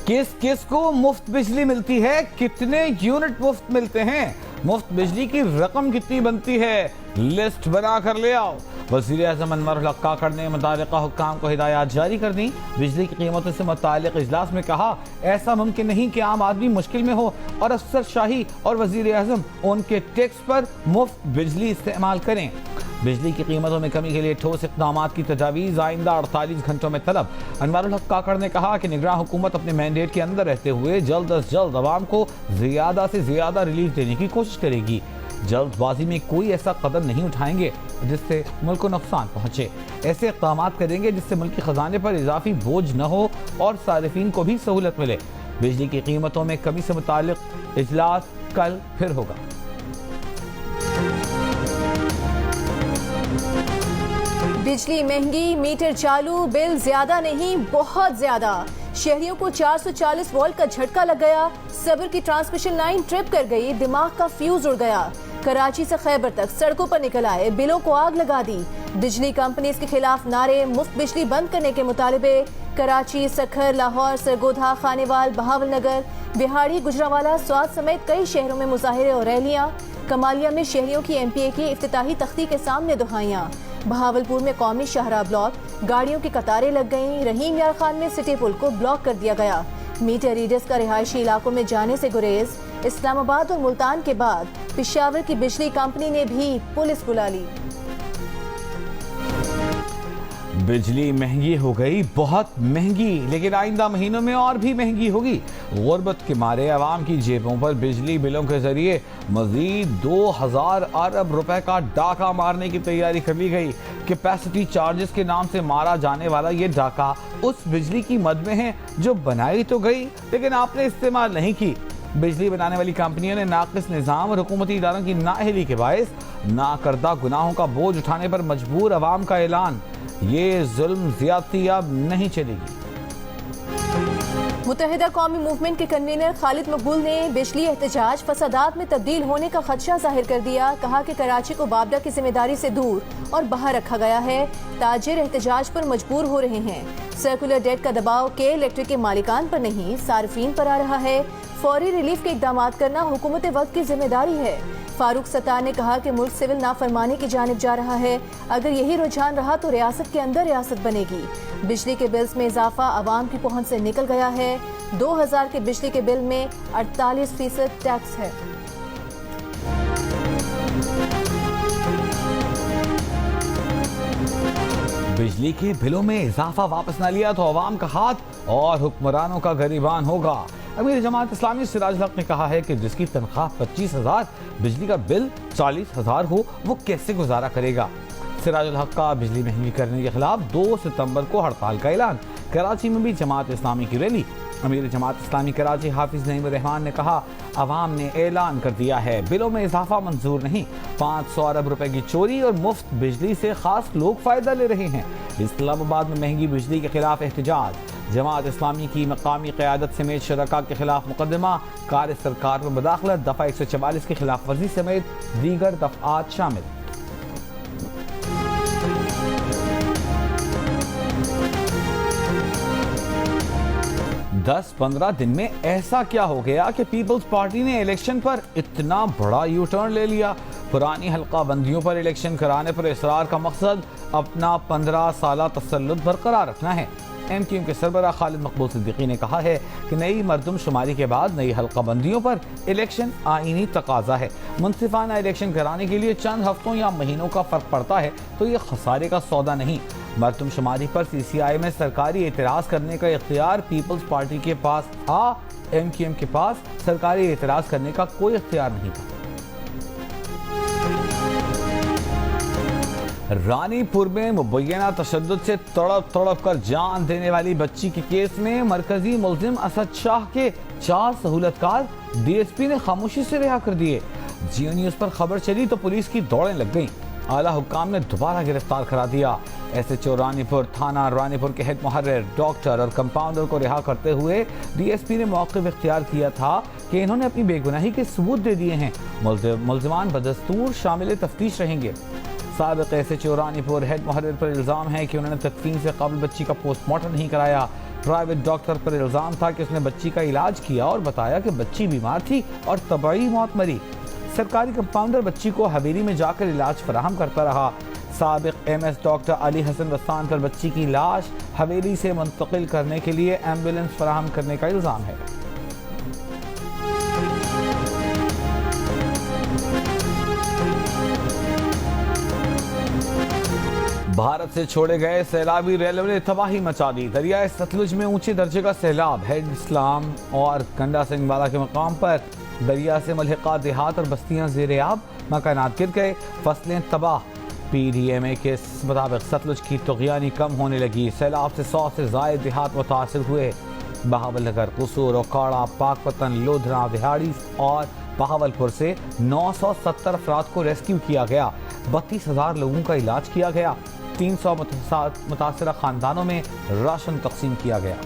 किस किस को मुफ्त बिजली मिलती है, कितने यूनिट मुफ्त मिलते हैं, मुफ्त बिजली की रकम कितनी बनती है, लिस्ट बना कर ले आओ। वज़ीर-ए-आज़म अनवर उल हक काकड़ ने मुतालिका हुक्काम को हिदायत जारी कर दी। बिजली की कीमतों से मुतालिक इजलास में कहा, ऐसा मुमकिन नहीं कि आम आदमी मुश्किल में हो और अफसर शाही और वज़ीर-ए-आज़म उनके टैक्स पर मुफ्त बिजली इस्तेमाल करें। बिजली की कीमतों में कमी के लिए ठोस इक़दाम की तजावीज़ आइंदा 48 घंटों में तलब। अनवर उल हक काकड़ ने कहा कि निगरान हुकूमत अपने मैंडेट के अंदर रहते हुए जल्द अज जल्द अवाम को ज़्यादा से ज़्यादा रिलीफ देने की कोशिश करेगी। जल्दबाजी में कोई ऐसा कदम नहीं उठाएंगे जिससे मुल्क को नुकसान पहुंचे। ऐसे इक़दाम करेंगे जिससे मुल्क के खजाने पर इजाफी बोझ न हो और सारिफीन को भी सहूलत मिले। बिजली की कीमतों में कमी से मुताल्लिक इजलास कल फिर होगा। बिजली महंगी, मीटर चालू, बिल ज्यादा नहीं बहुत ज्यादा। शहरियों को 440 वोल्ट का झटका लग गया। सब्र की ट्रांसमिशन लाइन ट्रिप कर गई, दिमाग का फ्यूज उड़ गया। कराची से खैबर तक सड़कों पर निकल आए, बिलों को आग लगा दी। बिजली कंपनीज के खिलाफ नारे, मुफ्त बिजली बंद करने के मुतालबे। कराची, सखर, लाहौर, सरगोधा, खानेवाल, बहावलनगर, बिहाड़ी, गुजरावाला, स्वात समेत कई शहरों में मुजाहिरे और रैलियां। कमालिया में शहरियों की MPA की इफ्तिताही तख्ती के सामने दुहाइयां। बहावलपुर में कौमी शाहराह ब्लॉक, गाड़ियों की कतारें लग गईं। रहीम यार खान में सिटी पुल को ब्लॉक कर दिया गया। मीटर रीडर्स का रिहायशी इलाकों में जाने से गुरेज। इस्लामाबाद और मुल्तान के बाद पेशावर की बिजली कंपनी ने भी पुलिस बुला ली। बिजली महंगी हो गई, बहुत महंगी, लेकिन आइंदा महीनों में और भी महंगी होगी। गुर्बत के मारे अवाम की जेबों पर बिजली बिलों के जरिए मजीद 2000 अरब रुपए का डाका मारने की तैयारी कर ली गई। कैपेसिटी चार्जेस के नाम से मारा जाने वाला ये डाका उस बिजली की मद में है जो बनाई तो गई लेकिन आपने इस्तेमाल नहीं की। बिजली बनाने वाली कंपनियों ने नाकिस निज़ाम और हुकूमती इदारों की नाअहली के बायस ना करदा गुनाहों का बोझ उठाने पर मजबूर अवाम का ऐलान। ये जुल्म ज़्यादती अब नहीं चलेगी। मुत्तहिदा कौमी मूवमेंट के कन्वीनर खालिद मकबूल ने बिजली एहतजाज फसादात में तब्दील होने का खदशा जाहिर कर दिया। कहा कि कराची को बाबरा की जिम्मेदारी से दूर और बाहर रखा गया है। ताजिर एहतजाज पर मजबूर हो रहे हैं। सर्कुलर डेट का दबाव के इलेक्ट्रिक के मालिकान पर नहीं सार्फिन पर आ रहा है। फौरी रिलीफ के इकदाम करना हुकूमत वक्त की जिम्मेदारी है। फारूक सत्तार ने कहा कि मुल्क सिविल नाफरमानी की जानिब जा रहा है। अगर यही रुझान रहा तो रियासत के अंदर रियासत बनेगी। बिजली के बिल्स में इजाफा आवाम की पहुंच से निकल गया है। 2000 के बिजली के बिल में 48% टैक्स है। बिजली के बिलों में इजाफा वापस न लिया तो अवाम का हाथ और हुक्मरानों का गरीबान होगा। अमीर जमात इस्लामी सिराजुल हक ने कहा है कि जिसकी तनख्वाह 25,000, बिजली का बिल 40,000 हो, वो कैसे गुजारा करेगा। सिराजुल हक का बिजली महंगी करने के खिलाफ 2 सितंबर को हड़ताल का ऐलान। कराची में भी जमात इस्लामी की रैली। अमीर जमात इस्लामी कराची हाफिज नईम रहमान ने कहा, अवाम ने ऐलान कर दिया है बिलों में इजाफा मंजूर नहीं। 500 अरब रुपए की चोरी और मुफ्त बिजली से खास लोग फायदा ले रहे हैं। इस्लामाबाद में महंगी बिजली के खिलाफ एहतजाज। जमात इस्लामी की मकामी क़यादत समेत शरका के खिलाफ मुकदमा। कार सरकार में मुदाखलत, दफ़ा 144 की खिलाफ वर्जी समेत दीगर दफ़ात शामिल। दस 15 दिन में ऐसा क्या हो गया कि पीपल्स पार्टी ने इलेक्शन पर इतना बड़ा यू टर्न ले लिया। पुरानी हल्का बंदियों पर इलेक्शन कराने पर इसरार का मकसद अपना 15 साला तसल्लुत बरकरार रखना है। MQM के सरबराह खालिद मकबूल सिद्दीकी ने कहा है कि नई मरदमशुमारी के बाद नई हल्का बंदियों पर इलेक्शन आईनी तकाजा है। मुनसिफाना इलेक्शन कराने के लिए चंद हफ्तों या महीनों का फर्क पड़ता है तो ये खसारे का सौदा नहीं। मरदमशुमारी पर CCI में सरकारी एतराज़ करने का इख्तियार पीपल्स पार्टी के पास था। MQM के पास सरकारी एतराज़ करने का कोई इख्तियार नहीं था। रानीपुर में मुबैना तशद्दुद से तड़प कर जान देने वाली बच्ची के केस में मरकजी मुल्जिम असद शाह के 4 सहूलतकार DSP ने खामोशी से रिहा कर दिए। जियो न्यूज़ पर खबर चली तो पुलिस की दौड़ें लग गईं। आला हुक्काम ने दोबारा गिरफ्तार करा दिया। SHO रानीपुर, थाना रानीपुर के हेड मुहर्रिर, डॉक्टर और कंपाउंडर को रिहा करते हुए DSP ने मौक़िफ़ इख्तियार किया था कि इन्होंने अपनी बेगुनाही के सबूत दे दिए हैं। मुल्ज़िमान बदस्तूर शामिल तफ्तीश रहेंगे। साबिक़ SHO रानीपुर हेड मुहर्रिर पर इल्ज़ाम है कि उन्होंने तदफीन से कबल बच्ची का पोस्टमार्टम नहीं कराया। प्राइवेट डॉक्टर पर इल्जाम था कि उसने बच्ची का इलाज किया और बताया कि बच्ची बीमार थी और तबाही मौत मरी। सरकारी कंपाउंडर बच्ची को हवेली में जाकर इलाज फराहम करता रहा। साबिक एमएस डॉक्टर अली हसन रस्तान पर बच्ची की लाश हवेली से मुंतकिल करने के लिए एम्बुलेंस फराहम करने का इल्जाम है। भारत से छोड़े गए सैलाबी रेलवे ने तबाही मचा दी। दरियाए सतलुज में ऊंचे दर्जे का सैलाब। हेड इस्लाम और कंडा सिंह वाला के मकाम पर दरिया से मलहिका देहात और बस्तियां ज़ेर-ए-आब, मकानात गिर गए, फसलें तबाह। PDMA के मुताबिक सतलुज की तुग़यानी कम होने लगी। सैलाब से 100 से ज़ायद देहात मुतासिर हुए। बहावलनगर, कसूर, ओकाड़ा, पाकपतन, लोधरा, विहाड़ी और बहावलपुर से 970 अफराद को रेस्क्यू किया गया। 32,000 लोगों का इलाज किया गया। 300 मुतासरा खानदानों में राशन तकसीम किया गया।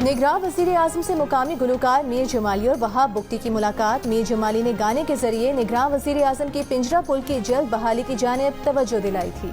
निगरान वज़ीर आज़म से मुकामी गुलकार मीर जमाली और वहाब बुख्ती की मुलाकात। मीर जमाली ने गाने के जरिए निगरान वज़ीर आज़म की पिंजरा पुल की जल्द बहाली की जानिब तवज्जो दिलाई थी।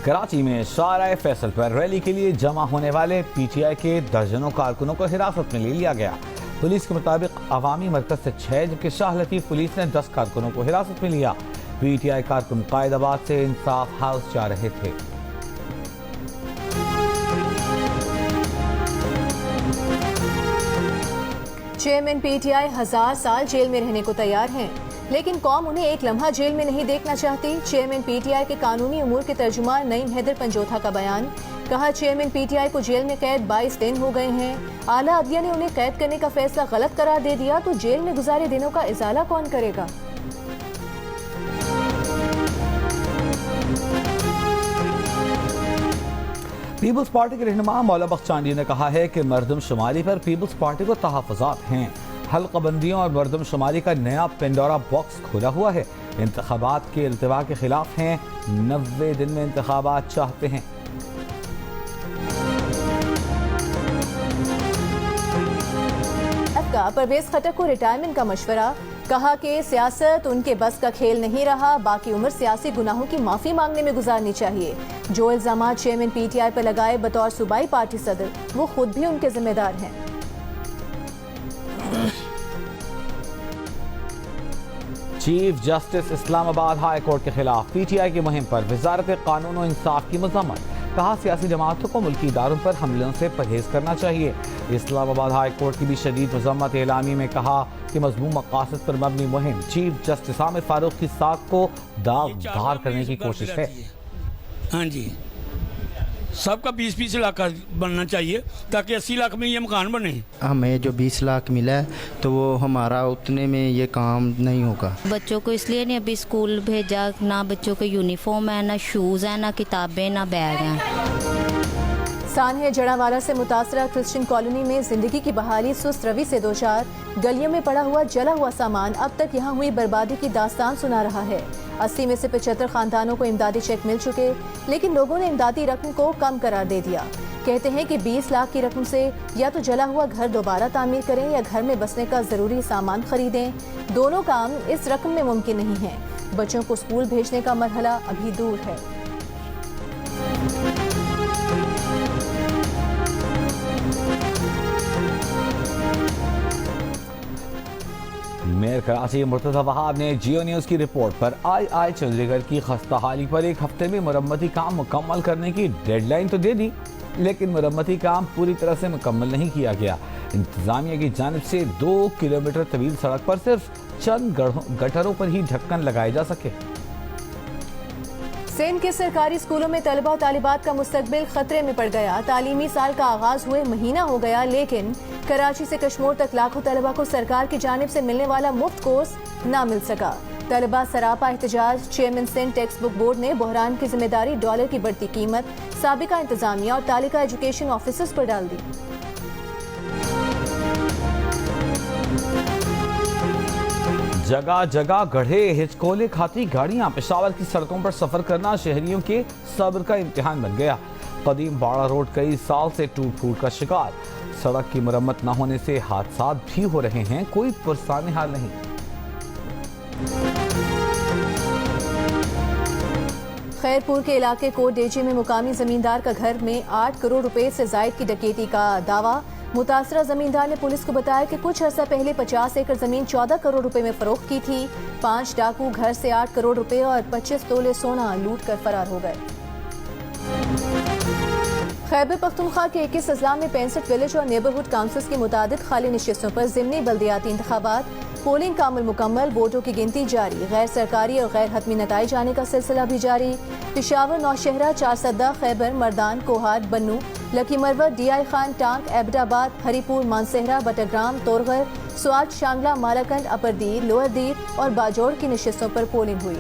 कराची में शाहराह फैसल पर रैली के लिए जमा होने वाले PTI के दर्जनों कारकुनों को हिरासत में ले लिया गया। पुलिस के मुताबिक अवामी मरकज से 6 जबकि शाह लतीफ पुलिस ने 10 कारकुनों को हिरासत में लिया। PTI कारकुन कायदाबाद से इंसाफ हाउस जा रहे थे। चेयरमैन PTI 1000 साल जेल में रहने को तैयार हैं, लेकिन कौम उन्हें एक लम्हा जेल में नहीं देखना चाहती। चेयरमैन PTI के कानूनी अमूर के तर्जुमान नईम हैदर पंजोथा का बयान। कहा, चेयरमैन PTI को जेल में कैद 22 दिन हो गए हैं। आला अदलिया ने उन्हें कैद करने का फैसला गलत करार दे दिया तो जेल में गुजारे दिनों का इजाला कौन करेगा। पीपल्स पार्टी के रहनुमा मौला बख्श चांदी ने कहा है कि मरदमशुमारी पर पीपल्स पार्टी को तहफ़्फ़ुज़ात हैं। हल्क़बंदियों और मरदमशुमारी का नया पेंडोरा बॉक्स खुला हुआ है। इंतखाबात के इल्तिवा के खिलाफ हैं। 90 दिन में इंतखाबात चाहते हैं। परवेज खटक को रिटायरमेंट का मशवरा। कहा कि सियासत उनके बस का खेल नहीं रहा, बाकी उम्र सियासी गुनाहों की माफी मांगने में गुजारनी चाहिए। जो इल्जामात चेयरमैन PTI पर लगाए बतौर सूबाई पार्टी सदर, वो खुद भी उनके जिम्मेदार हैं। Chief justice Islamabad high court के खिलाफ PTI की मुहिम पर वजारत कानून और इंसाफ की मज़म्मत। कहा, सियासी जमातों को मुल्की इदारों पर हमलों से परहेज करना चाहिए। इस्लामाबाद हाई कोर्ट की भी शदीद मज़म्मत। एलामी में कहा कि मज़मूम मकासद पर मबनी मुहिम चीफ जस्टिस आमिर फारूक की साख को दागदार करने की कोशिश है। हाँ जी, सबका 20-20 लाख का बनना चाहिए ताकि 80 लाख में ये मकान बने। हमें जो 20 लाख मिला है तो वो हमारा उतने में ये काम नहीं होगा। बच्चों को इसलिए नहीं अभी स्कूल भेजा, ना बच्चों को यूनिफॉर्म है, ना शूज़ है, ना किताबें, ना बैग हैं। सानहे जड़ावाला से मुतासरा क्रिश्चियन कॉलोनी में जिंदगी की बहाली सुस्त रवि से दो चार। गलियों में पड़ा हुआ जला हुआ सामान अब तक यहाँ हुई बर्बादी की दास्तान सुना रहा है। 80 में से 75 खानदानों को इमदादी चेक मिल चुके, लेकिन लोगों ने इमदादी रकम को कम करार दे दिया। कहते हैं कि 20 लाख की रकम से या तो जला हुआ घर दोबारा तामीर करें या घर में बसने का जरूरी सामान खरीदें। दोनों काम इस रकम में मुमकिन नहीं है। बच्चों को स्कूल भेजने का मरहला अभी दूर है। मेयर कराची मुर्तज़ा वहाब ने जियो न्यूज़ की रिपोर्ट पर आई चंडीगढ़ की खस्ताहाली पर एक हफ्ते में मरम्मती काम मुकम्मल करने की डेडलाइन तो दे दी, लेकिन मरम्मती काम पूरी तरह से मुकम्मल नहीं किया गया। इंतजामिया की जानिब से 2 किलोमीटर तवील सड़क पर सिर्फ चंद गटरों पर ही ढक्कन लगाए जा सके। सिंध के सरकारी स्कूलों में तलबा और तालिबात का मुस्तकबिल खतरे में पड़ गया। तालीमी साल का आगाज हुए महीना हो गया, लेकिन कराची से कश्मीर तक लाखों तलबा को सरकार की जानिब से मिलने वाला मुफ्त कोर्स ना मिल सका। तलबा सरापा एहतजाज। Chairman Sindh text book board ने बहरान की जिम्मेदारी डॉलर की बढ़ती कीमत, साबिका इंतजामिया और तालिका एजुकेशन ऑफिसर्स पर डाल दी। जगह जगह गढ़े हिचकोले खाती गाड़ियां। पेशावर की सड़कों पर सफर करना शहरियों के सब्र का इम्तिहान बन गया। कदीम बाड़ा रोड कई साल से टूट फूट का शिकार। सड़क की मरम्मत न होने से हादसा भी हो रहे हैं, कोई पुरसाने हाल नहीं। खैरपुर के इलाके कोटडेजी में मुकामी जमींदार का घर में 8 करोड़ रुपए से जायद की डकैती का दावा। मुतासरा जमींदार ने पुलिस को बताया कि कुछ अर्सा पहले 50 एकड़ जमीन 14 करोड़ रुपए में फरोख्त की थी। 5 डाकू घर से 8 करोड़ रुपए और 25 तोले सोना लूट कर फरार हो गए। खैबर पख्तूनख्वा के 21 अजला में 65 विलेज और नेबरहुड काउंसिल्स की मुतादिद खाली नशिस्तों पर ज़िमनी बल्दियाती इंतखाबात। पोलिंग का अमल मुकम्मल, वोटों की गिनती जारी। गैर सरकारी और गैर हतमी नताइज आने का सिलसिला भी जारी। पेशावर, नौशहरा, चारसद्दा, खैबर, मर्दान, कोहाट, बन्नू, लकी मरवत, DI खान, टांग, एबटाबाद, हरीपुर, मानसेहरा, बटग्राम, तोरगर, स्वाट, शांगला, मालाकंड, अपर दीर, लोअर दीर और बाजौड़ की नशिस्तों पर पोलिंग हुई।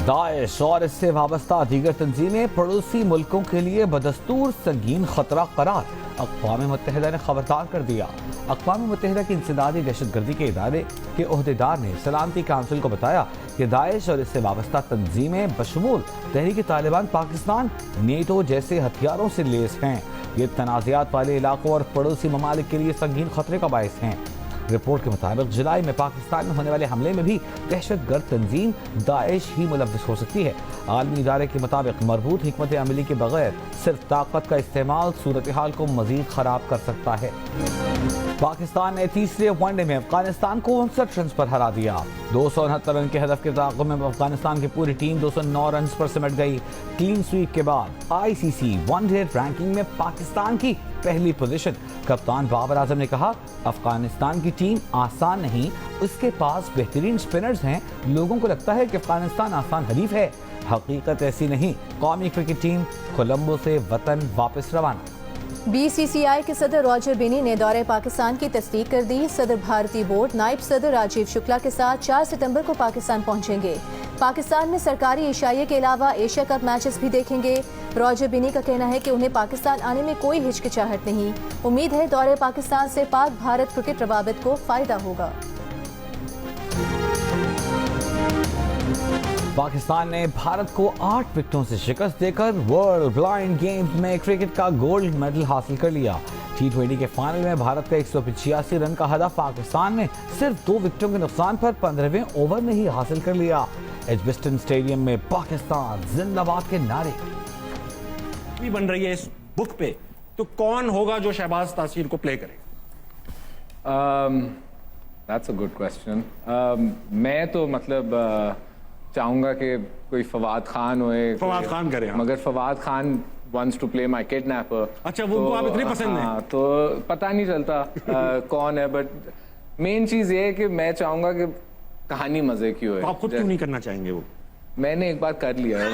दाइश और इससे वाबस्ता दीगर तंजीमें पड़ोसी मुल्कों के लिए बदस्तूर संगीन खतरा करार। अक़वाम मुत्तहिदा ने खबरदार कर दिया। अक़वाम मुत्तहिदा की इंसदादी दहशतगर्दी के इदारे के ओहदेदार ने सलामती काउंसिल को बताया कि दाइश और इससे वाबस्ता तंजीमें बशमूल तहरीक तालिबान पाकिस्तान, नेटो जैसे हथियारों से लेस हैं। ये तनाज़ात वाले इलाकों और पड़ोसी ममालिक के लिए संगीन खतरे का बायस हैं। रिपोर्ट के मुताबिक जुलाई में पाकिस्तान में होने वाले हमले में भी दहशतगर्द तंजीम दाइश ही मुलव्विस हो सकती है। आलमी इदारे के मुताबिक मरबूत हिकमत अमली के बगैर सिर्फ ताकत का इस्तेमाल सूरत हाल को मजीद खराब कर सकता है। पाकिस्तान ने तीसरे वनडे में अफगानिस्तान को 59 रन पर हरा दिया। 269 रन के हदफ के ताक़ुब में अफगानिस्तान की पूरी टीम 209 रन पर सिमट गई। क्लीन स्वीप के बाद ICC वनडे रैंकिंग में पाकिस्तान की पहली पोजीशन। कप्तान बाबर आजम ने कहा, अफगानिस्तान की टीम आसान नहीं, उसके पास बेहतरीन स्पिनर्स हैं। लोगों को लगता है कि अफगानिस्तान आसान हरीफ है, हकीकत ऐसी नहीं। कौमी क्रिकेट टीम कोलंबो से वतन वापस रवाना। BCCI के सदर रॉजर बिनी ने दौरे पाकिस्तान की तस्दीक कर दी। सदर भारतीय बोर्ड नायब सदर राजीव शुक्ला के साथ 4 सितंबर को पाकिस्तान पहुंचेंगे। पाकिस्तान में सरकारी एशियाई के अलावा एशिया कप मैचेस भी देखेंगे। रॉजर बिनी का कहना है कि उन्हें पाकिस्तान आने में कोई हिचकिचाहट नहीं। उम्मीद है दौरे पाकिस्तान से पाक भारत क्रिकेट रवाबित को फायदा होगा। पाकिस्तान ने भारत को 8 विकेटों से शिकस्त देकर वर्ल्ड ब्लाइंड गेम्स में क्रिकेट का गोल्ड मेडल हासिल कर लिया। T20 के फाइनल में भारत का 185 रन का हदफ पाकिस्तान ने सिर्फ 2 विकेटों के नुकसान पर 15वें ओवर में ही हासिल कर लिया। एजबेस्टन स्टेडियम में पाकिस्तान जिंदाबाद के नारे भी बन रही है इस बुक पे, तो कौन होगा जो शहबाज तासीर को प्ले करे? That's a good question. मैं तो मतलब चाहूंगा कि कोई फवाद खान होए। फवाद खान करे, हाँ। मगर Fawad Khan wants to play my kidnapper। अच्छा, वो उनको आप इतने पसंद हैं? हाँ, तो पता नहीं चलता कौन है, बट मेन चीज ये है कि मैं चाहूंगा कि कहानी मजे की हो। तो आप खुद क्यों नहीं करना चाहेंगे वो? मैंने एक बार कर लिया है।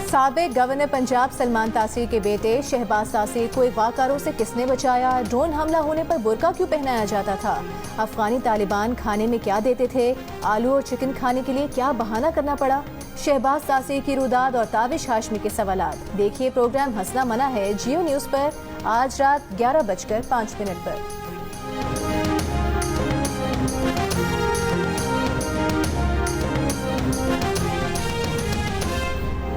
साबिक गवर्नर पंजाब सलमान तासीर के बेटे शहबाज तासीर को अगवाकारों से किसने बचाया? ड्रोन हमला होने पर बुर्का क्यों पहनाया जाता था? अफगानी तालिबान खाने में क्या देते थे? आलू और चिकन खाने के लिए क्या बहाना करना पड़ा? शहबाज तासीर की रुदाद और ताविश हाशमी के सवालात। देखिए प्रोग्राम हंसना मना है जियो न्यूज़ पर आज रात 11:05 पर।